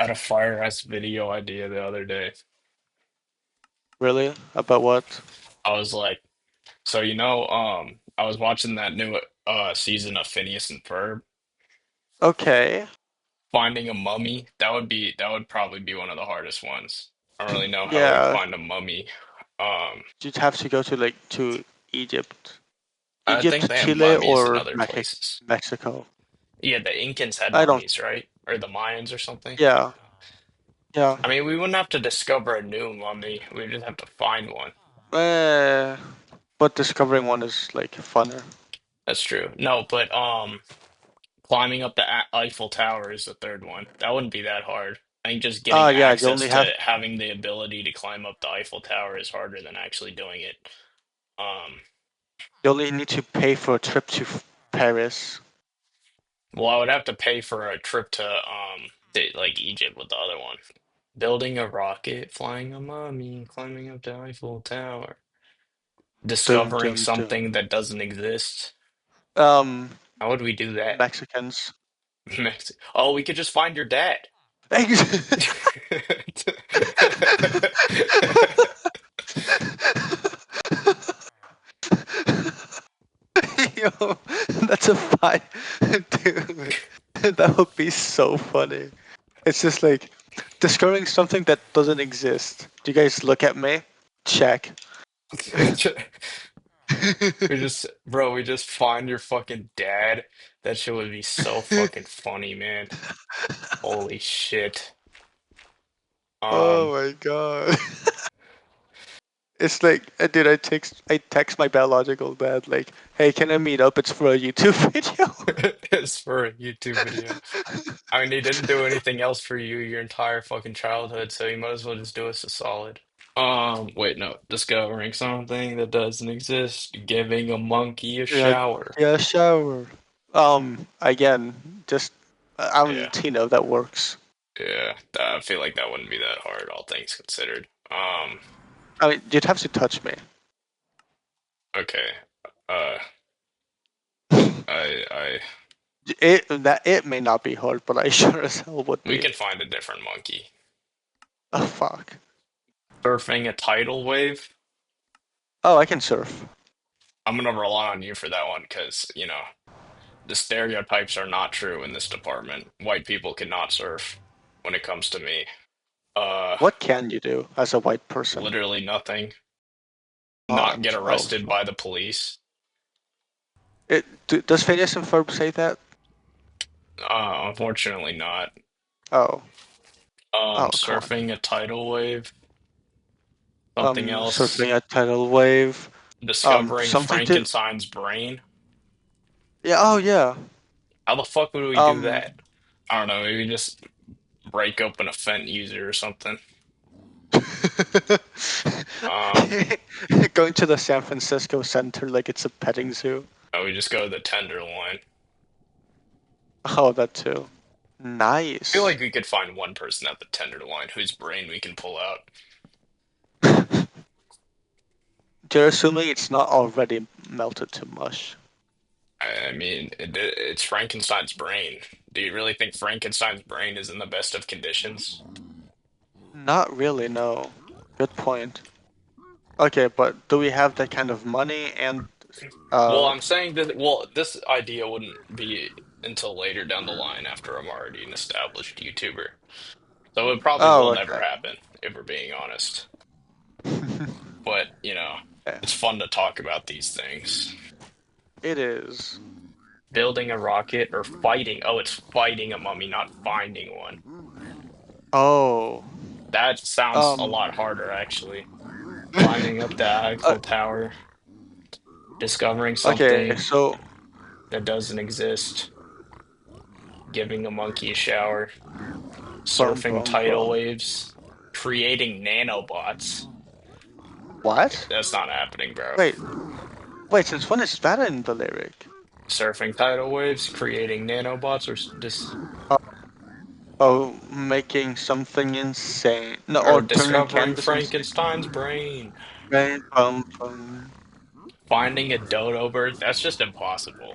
had a fire ass video idea the other day. Really? About what? I was like, so I was watching that new season of Phineas and Ferb. Okay. Finding a mummy, that would probably be one of the hardest ones. I don't really know how we would Yeah, find a mummy. you'd have to go to to Egypt. I think Egypt, they have Chile, mummies in or other places. Mexico. Yeah, the Incans had I don't. mummies, right? Or the Mayans or something. Yeah, yeah. I mean, we wouldn't have to discover a new mummy. We just have to find one. Uh, but discovering one is like funner. That's true. No, but climbing up the Eiffel Tower is the third one. That wouldn't be that hard. I think just Ah, getting yeah. You access only have. to having the ability to climb up the Eiffel Tower is harder than actually doing it. Um, You only need to pay for a trip to Paris. well, I would have to pay for a trip to like Egypt with the other one. Building a rocket, flying a mummy, climbing up the Eiffel Tower, Dum discovering dum dum. something that doesn't exist. Um, How would we do that? Mexicans. Oh, we could just find your dad. Yo, that's a fight, dude. That would be so funny. It's just like discovering something that doesn't exist. Do you guys look at me? Check. We just find your fucking dad. That shit would be so fucking funny, man. Holy shit. Oh Um, my god. It's like, dude, I text my biological dad like, "Hey, can I meet up? It's for a YouTube video." it's for a YouTube video. I mean, he didn't do anything else for you your entire fucking childhood, so you might as well just do us a solid. Wait, no. Discovering something that doesn't exist. Giving a monkey a Yeah, shower. yeah, shower. Again, just I'm Yeah, Latino. That works. yeah. I feel like that wouldn't be that hard, all things considered. I mean, you'd have to touch me. Okay. Uh, I It may not be hard, but I sure as hell would we be. can find a different monkey. Oh fuck. Surfing a tidal wave. Oh, I can surf. I'm gonna rely on you for that one because, the stereotypes are not true in this department. White people cannot surf when it comes to me. Uh, What can you do as a white person? Literally nothing. Not get What? Oh arrested fuck. by the police. Does Phineas and Ferb say that? Unfortunately not. Oh. Oh, come on. Surfing a tidal wave. Something else. Surfing a tidal wave. Discovering Something to. Frankenstein's brain. Yeah. Oh, yeah. How the fuck would we do Um, that? I don't know, maybe just break open a Fent user or something. Um, going to the San Francisco Center like it's a petting zoo. we just go to the Tenderloin. Oh, that too. I feel Nice. like we could find one person at the Tenderloin whose brain we can pull out. You're assuming it's not already melted to mush. I mean, it's Frankenstein's brain. Do you really think Frankenstein's brain is in the best of conditions? Not really, no. Good point. Okay, but do we have that kind of money and Well, uh I'm saying that, well, this idea wouldn't be until later down the line after I'm already an established YouTuber. So it probably will oh, never okay. happen, if we're being honest. But, Yeah, it's fun to talk about these things. it is. Building a rocket or fighting. Oh, it's fighting a mummy, not finding one. Oh. That sounds a lot Um harder, actually. Climbing up the uh, Eiffel Tower, discovering okay, something so that doesn't exist, giving a monkey a shower, bum surfing bum tidal bum. waves, creating nanobots. What? That's not happening, bro. Wait, wait, since when is that in the lyric? Surfing tidal waves, creating nanobots, or just Oh, oh, making something insane. No, or or turning discovering canvas insane. Frankenstein's brain, Right, bum bum. finding a dodo bird. That's just impossible.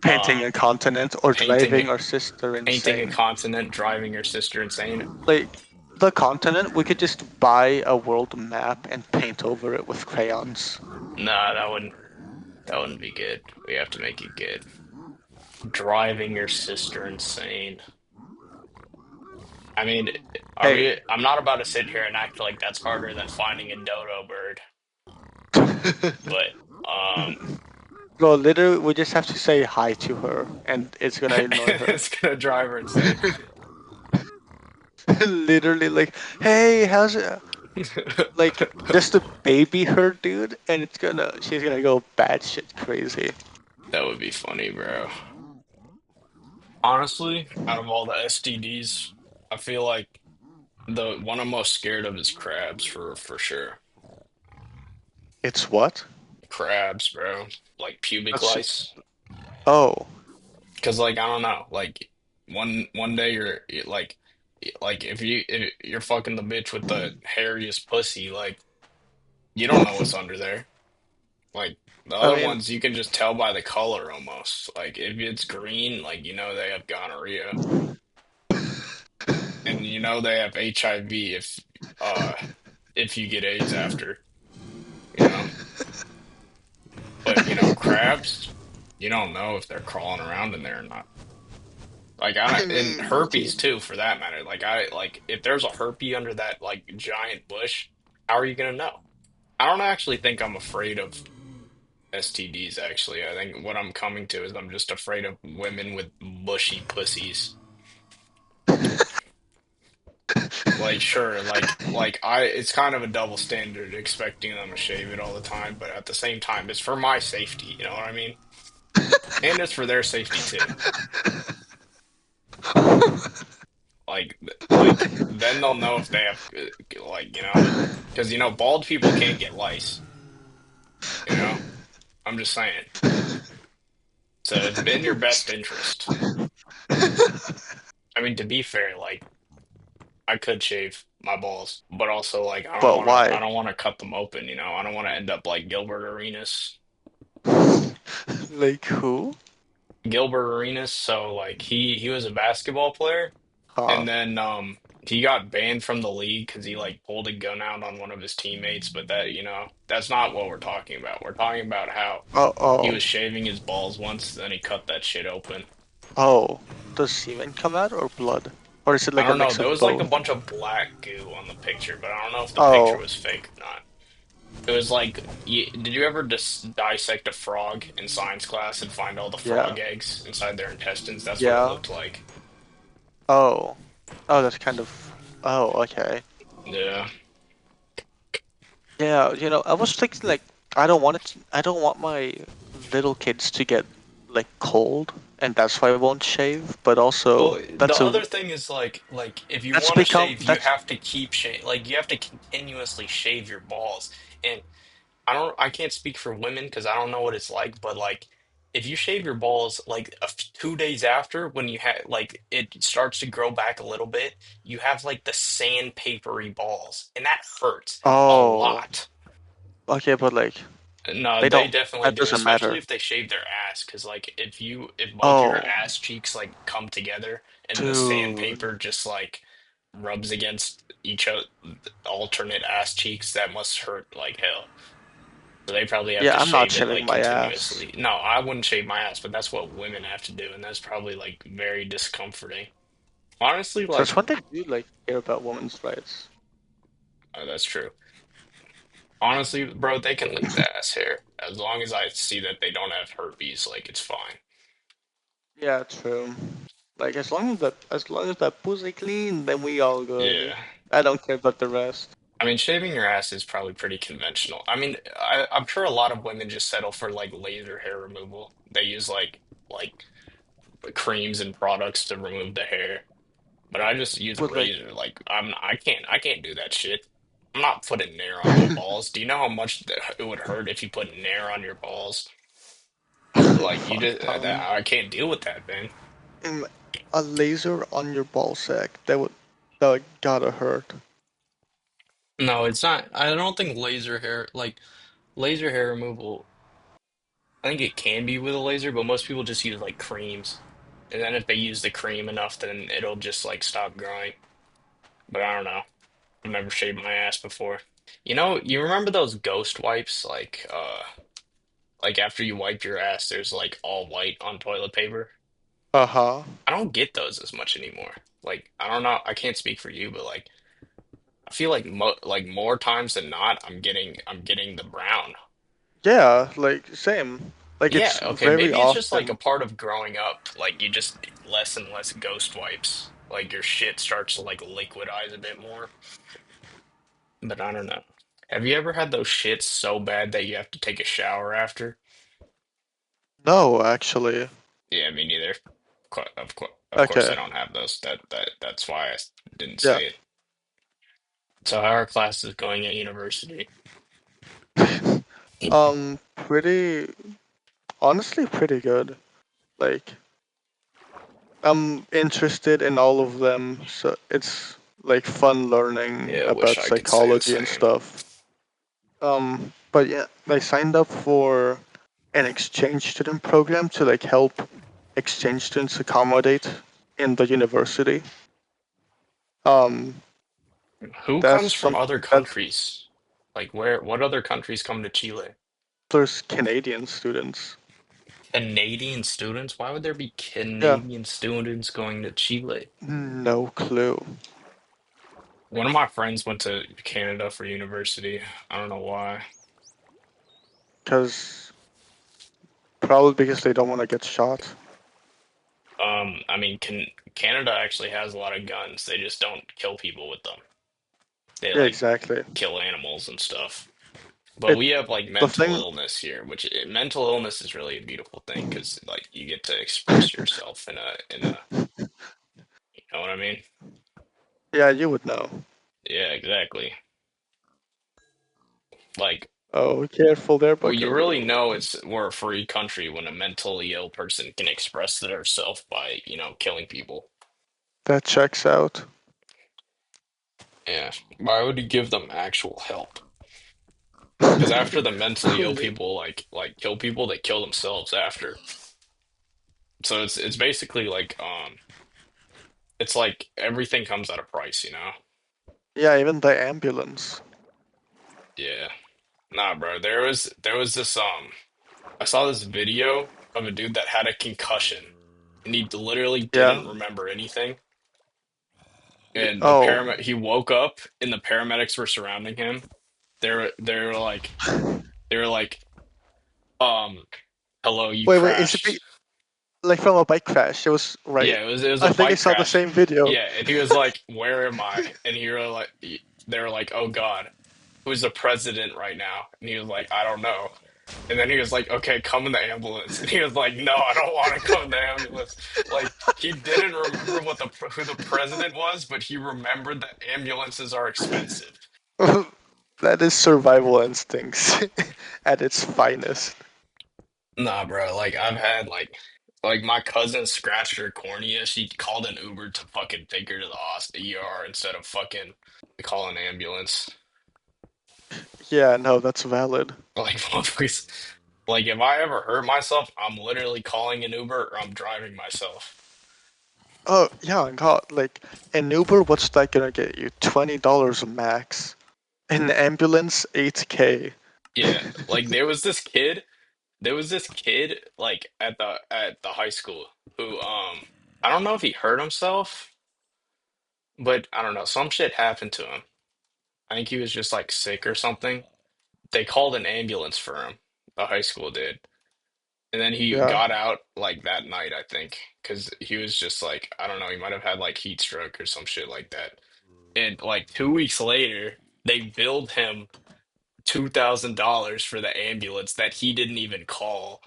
Painting a continent or painting driving our sister painting a insane. continent, driving your sister insane. Like the continent, we could just buy a world map and paint over it with crayons. Nah, that wouldn't be good. We have to make it good. Driving your sister insane. I mean, are Hey, we? I'm not about to sit here and act like that's harder than finding a dodo bird, but bro, literally, we just have to say hi to her, and it's gonna annoy her. it's gonna drive her insane. Literally, like, hey, how's it? Like, just to baby her, dude, and she's gonna go batshit crazy. That would be funny, bro. Honestly, out of all the STDs, I feel like the one I'm most scared of is crabs for sure. It's what? Crabs, bro. Like pubic That's lice. oh, 'Cause like I don't know, like one day like if you're fucking the bitch with the hairiest pussy, like you don't know what's under there. Like the I other mean, ones you can just tell by the color almost. Like if it's green, like you know they have gonorrhea. And you know they have HIV uh if you get AIDS after, you know. But you know, crabs, you don't know if they're crawling around in there or not. Like I I don't, and mean, herpes too, for that matter. Like if there's a herpes under that like giant bush, how are you gonna know? I don't actually think I'm afraid of STDs. Actually, I think what I'm coming to is I'm just afraid of women with bushy pussies. Like sure, it's kind of a double standard expecting them to shave it all the time, but at the same time, it's for my safety. You know what I mean? And it's for their safety too. Like then they'll know if they have like because bald people can't get lice. You know, I'm just saying. So it's in your best interest. I mean, to be fair, like I could shave my balls, but also like but I why? don't want to cut them open. I don't want to end up like Gilbert Arenas. Like who? Gilbert Arenas. So like he was a basketball player, Huh? and then he got banned from the league because he like pulled a gun out on one of his teammates. But that's not what we're talking about. We're talking about how Oh, he oh, was shaving his balls once, then he cut that shit open. oh. Does semen come out or blood? Or is it I like a don't know. mix There of was like a both? bunch of black goo on the picture, but I don't know if the picture Oh, was fake or not. It was like, did you ever dissect a frog in science class and find all the yeah. frog eggs inside their intestines? That's what it Yeah. looked like. Oh. Oh, that's kind of. Oh, okay. Yeah. Yeah, I was thinking like I don't want my little kids to get like cold, and that's why I won't shave. But also, Well, the other thing is like if you want to shave, you that's have to keep like you have to continuously shave your balls. And I can't speak for women because I don't know what it's like, but like if you shave your balls like 2 days after when you have like it starts to grow back a little bit, you have like the sandpapery balls, and that hurts a oh, lot. okay, but like No, they they don't. definitely That do, doesn't especially matter. if they shave their ass. Because like if both your Oh, ass cheeks like come together and the dude. sandpaper just like rubs against each other, alternate ass cheeks, that must hurt like hell. So they probably have Yeah, to I'm not shave it shaving like my ass. continuously. No, I wouldn't shave my ass, but that's what women have to do, and that's probably like very discomforting. Honestly, That's like when they do like care about women's rights. that's true. Honestly, bro, they can leave the ass hair as long as I see that they don't have herpes. Like it's fine. Yeah, true. Like as long as that pussy clean, then we all good. Yeah. I don't care about the rest. I mean, shaving your ass is probably pretty conventional. I mean, I'm sure a lot of women just settle for like laser hair removal. They use like creams and products to remove the hair. But I just use a But like, razor. Like I can't do that shit. I'm not putting nair on my balls. Do you know how much it would hurt if you put nair on your balls? Like you fuck, just Tom. I can't deal with that, man. A laser on your ball sack. That would gotta hurt. No, it's not. I don't think laser hair removal. I think it can be with a laser, but most people just use like creams. And then if they use the cream enough, then it'll just like stop growing. But I don't know. I've never shaved my ass before. You remember those ghost wipes? Like after you wipe your ass, there's like all white on toilet paper. Uh-huh. I don't get those as much anymore. Like, I don't know. I can't speak for you, but like I feel like more times than not, I'm getting the brown. Yeah, like same. Like Yeah, it's okay, very maybe it's just like a often. part of growing up. Like you just less and less ghost wipes. Like your shit starts to like liquidize a bit more. But I don't know. Have you ever had those shits so bad that you have to take a shower after? No, actually. Yeah, me neither. Of course, I Okay. don't have those. That's why I didn't Yeah. say it. So how are classes going at university? Pretty honestly pretty good. Like I'm interested in all of them, so it's like fun learning Yeah, I wish about I could say the psychology and same. stuff. But yeah, I signed up for an exchange student program to like help exchange students accommodate in the university. Um, Who that's comes from some other that countries? Like what other countries come to Chile? there's Canadian students. Canadian students? Why would there be Yeah, Canadian students going to Chile? no clue. One of my friends went to Canada for university. I don't know why. Because probably because they don't want to get shot. I mean, Canada actually has a lot of guns. They just don't kill people with them. They Yeah, like exactly. kill animals and stuff. But It we have like the mental thing. illness here, which mental illness is really a beautiful thing because like you get to express yourself in a you know what I mean? Yeah, you would know. Yeah, exactly. Like Oh, careful there, well, you really Buckaroo. know we're a free country when a mentally ill person can express themselves by, killing people. That checks out. Yeah. Why would you give them actual help? Because after the mentally ill people like kill people, they kill themselves after. So it's basically like it's like everything comes at a price, you know? Yeah, even the ambulance. Yeah. Nah, bro. There was this I saw this video of a dude that had a concussion and he literally Yeah. didn't remember anything. And Oh, he woke up and the paramedics were surrounding him. They were like, um, hello, you wait. Is it crashed. like from a bike crash? It was right. Yeah, it was a I think I bike saw the crash. same video. Yeah, and he was like, "Where am I?" And they were like, "Oh God, who's the president right now?" And he was like, "I don't know." And then he was like, "Okay, come in the ambulance." And he was like, "No, I don't want to come in the ambulance." Like he didn't remember who the president was, but he remembered that ambulances are expensive. That is survival instincts at its finest. Nah, bro. Like I've had like my cousin scratched her cornea. She called an Uber to fucking take her to the ER instead of fucking call an ambulance. Yeah, no, that's valid. Like, please, like if I ever hurt myself, I'm literally calling an Uber or I'm driving myself. Oh, yeah, God, like an Uber, what's that gonna get you? $20 max. An ambulance, 8K. Yeah, like there was this kid like at the high school who I don't know if he hurt himself, but I don't know, some shit happened to him. I think he was just like sick or something. They called an ambulance for him. The high school did. And then he Yeah. got out like that night, I think, because he was just like, I don't know, he might have had like heat stroke or some shit like that. And like 2 weeks later, they billed him $2,000 for the ambulance that he didn't even call.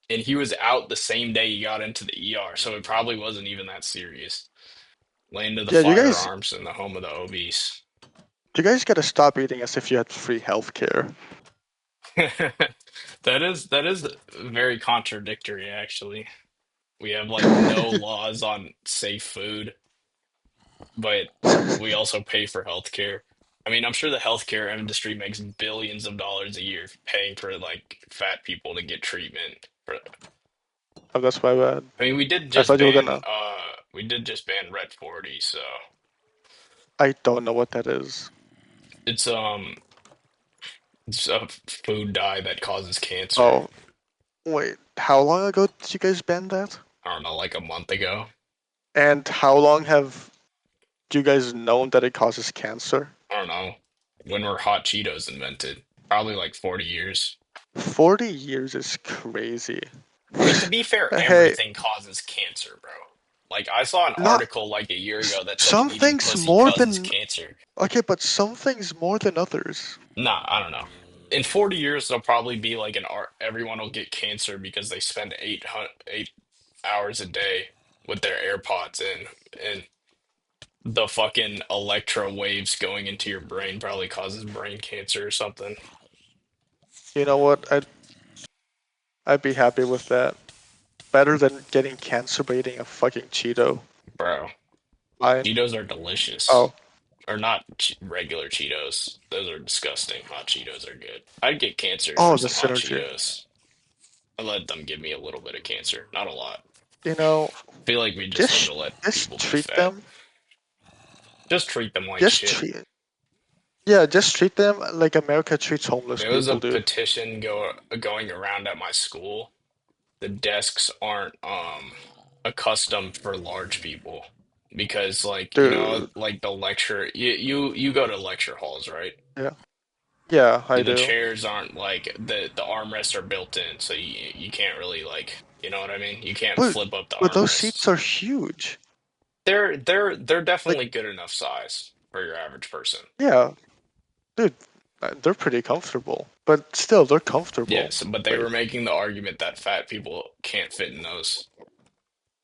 And he was out the same day he got into the ER, so it probably wasn't even that serious. Land of the Yeah, firearms and the home of the obese. you guys gotta stop eating as if you had free healthcare. That is very contradictory, actually. We have like no laws on safe food, but we also pay for healthcare. I mean, I'm sure the healthcare industry makes billions of dollars a year paying for like fat people to get treatment. Oh, that's my bad. I mean, I thought you were gonna. we did just ban Red 40, so I don't know what that is. it's it's a food dye that causes cancer. Oh, wait. How long ago did you guys ban that? I don't know, like a month ago. And how long have you guys known that it causes cancer? I don't know. When were hot Cheetos invented? Probably like 40 years. 40 years is crazy. I mean, to be fair, Hey, everything causes cancer, bro. Like I saw an not article like a year ago that said some eating things pussy more causes than. cancer. Okay, but some things more than others. Nah, I don't know. In 40 years, there'll probably be like an art. Everyone will get cancer because they spend 8 hours a day with their AirPods in, and the fucking electro waves going into your brain probably causes brain cancer or something. You know what? I'd be happy with that. Better than getting cancer by eating a fucking Cheeto. Bro, Fine. Cheetos are Oh, delicious. Or not regular Cheetos. Those are disgusting. Hot Cheetos are good. I'd get cancer for oh, the some hot synergy. Cheetos. I let them give me a little bit of cancer, not a lot. You know, I feel like we just need just to let just people be treat fat. them. Just treat them like Just shit. treat. Yeah, just treat them like America treats homeless There was a people, dude. petition going around at my school. The desks aren't accustomed for large people because like, you know, Dude. like the lecture you go to lecture halls, right? Yeah. Yeah, I The do. chairs aren't like the armrests are built in, so you can't really like, you know what I mean? You can't But flip up the but those seats armrests. are huge. They're Like, definitely good enough size for your average person. yeah, dude, they're pretty comfortable. But still, they're comfortable. Yes, but they Like, were making the argument that fat people can't fit in those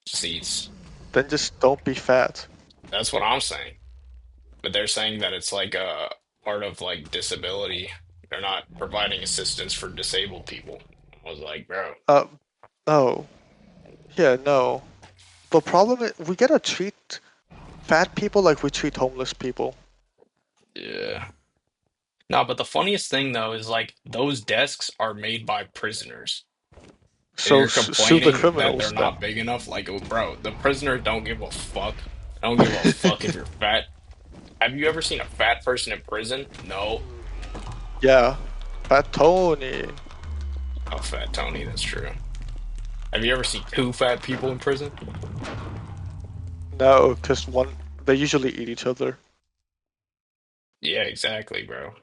seats. then just don't be fat. That's what I'm saying. But they're saying that it's like a part of like disability. They're not providing assistance for disabled people. I was like, bro, Uh, oh, yeah, no. The problem is we gotta treat fat people like we treat homeless people. yeah. No, but the funniest thing though is like those desks are made by prisoners. And So you're sue the complaining that they're criminals then. not big enough? Like, oh, bro, the prisoners don't give a fuck. I don't give a fuck if you're fat. Have you ever seen a fat person in prison? No. Yeah, Fat Tony. Oh, fat Tony, that's true. Have you ever seen two fat people in prison? No, because one they usually eat each other. Yeah, exactly, bro.